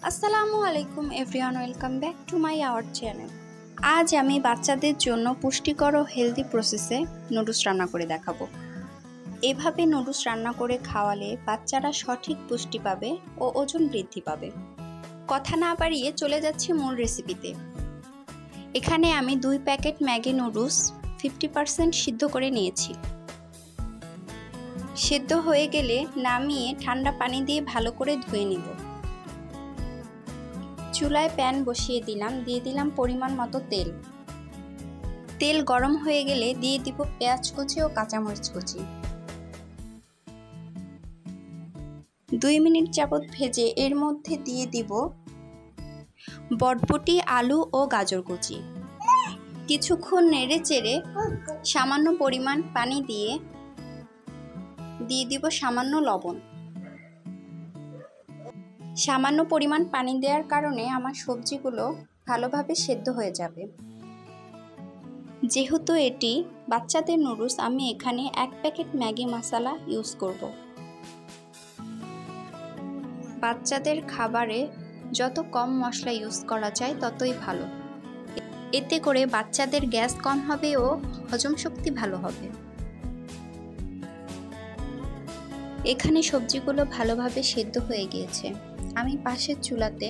আসসালামু আলাইকুম everyone, welcome back to my our channel. আজ আমি বাচ্চাদের জন্য পুষ্টিকর ও হেলদি প্রসেসে নুডলস রান্না করে দেখাবো। এভাবে নুডলস রান্না করে খাওয়ালে বাচ্চারা সঠিক পুষ্টি পাবে ও ওজন বৃদ্ধি পাবে। কথা না বাড়িয়ে চলে যাচ্ছি মূল রেসিপিতে। এখানে আমি 2 প্যাকেট ম্যাগি নুডলস 50% সিদ্ধ করে নিয়েছি। সিদ্ধ হয়ে গেলে নামিয়ে ঠান্ডা পানি দিয়ে ভালো করে ধুয়ে নিব। চুলায় প্যান বসিয়ে দিয়ে দিলাম পরিমাণ মতো তেল। তেল গরম হয়ে গেলে দিয়ে দিব পেঁয়াজ কুচি ও কাঁচামরিচ কুচি। 2 মিনিট যাবত ভেজে এর মধ্যে দিয়ে দিব বটবটি, আলু ও গাজর কুচি। কিছুক্ষণ নেড়ে চেড়ে সামান্য পরিমাণ পানি দিয়ে দিব সামান্য লবণ। সামান্য পরিমাণ পানি দেওয়ার কারণে আমার সবজিগুলো ভালোভাবে সেদ্ধ হয়ে যাবে। যেহেতু এটি বাচ্চাদের নুডলস, আমি এখানে 1 প্যাকেট ম্যাগি মশলা ইউজ করব। বাচ্চাদের খাবারে যত কম মশলা ইউজ করা যায় ততই ভালো। এতে করে বাচ্চাদের গ্যাস কম হবে ও হজম শক্তি ভালো হবে। এখানে সবজিগুলো ভালোভাবে সেদ্ধ হয়ে গিয়েছে। আমি পাশের চুলাতে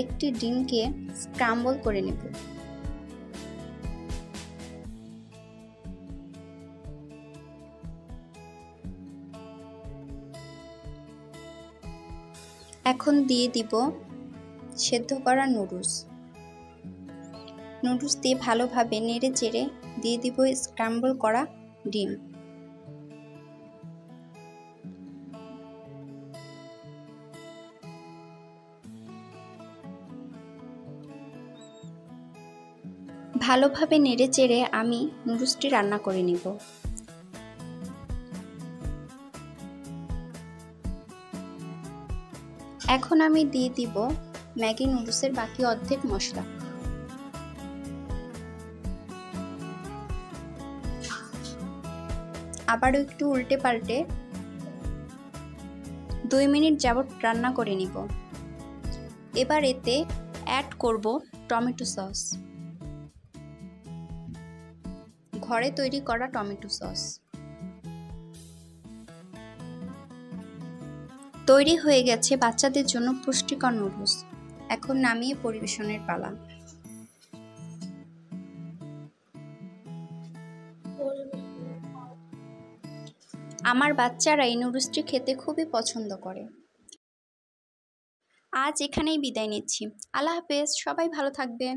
একটি ডিমকে স্ক্রাম্বল করে নেব। এখন দিয়ে দিব সেদ্ধ করা নুডলস দিয়ে ভালোভাবে নেড়ে চেড়ে দিয়ে দিব স্ক্রাম্বল করা ডিম। ভালোভাবে নেড়ে চেড়ে আমি নুডলসটি রান্না করে নিব। এখন আমি দিয়ে দিব ম্যাগি নুডলসের বাকি অর্ধেক মশলা। আবারও একটু উল্টে পাল্টে 2 মিনিট যাবত রান্না করে নিব। এবার এতে অ্যাড করব টমেটো সস, ঘরে তৈরি করা টমেটো সস। তৈরি হয়ে গেছে বাচ্চাদের জন্য পুষ্টিকর নুডলস। এখন নামিয়ে পরিবেশনের পালা। আমার বাচ্চারা এই নুডলসটি খেতে খুবই পছন্দ করে। আজ এখানেই বিদায় নিচ্ছি। আল্লাহ হাফেজ, সবাই ভালো থাকবেন।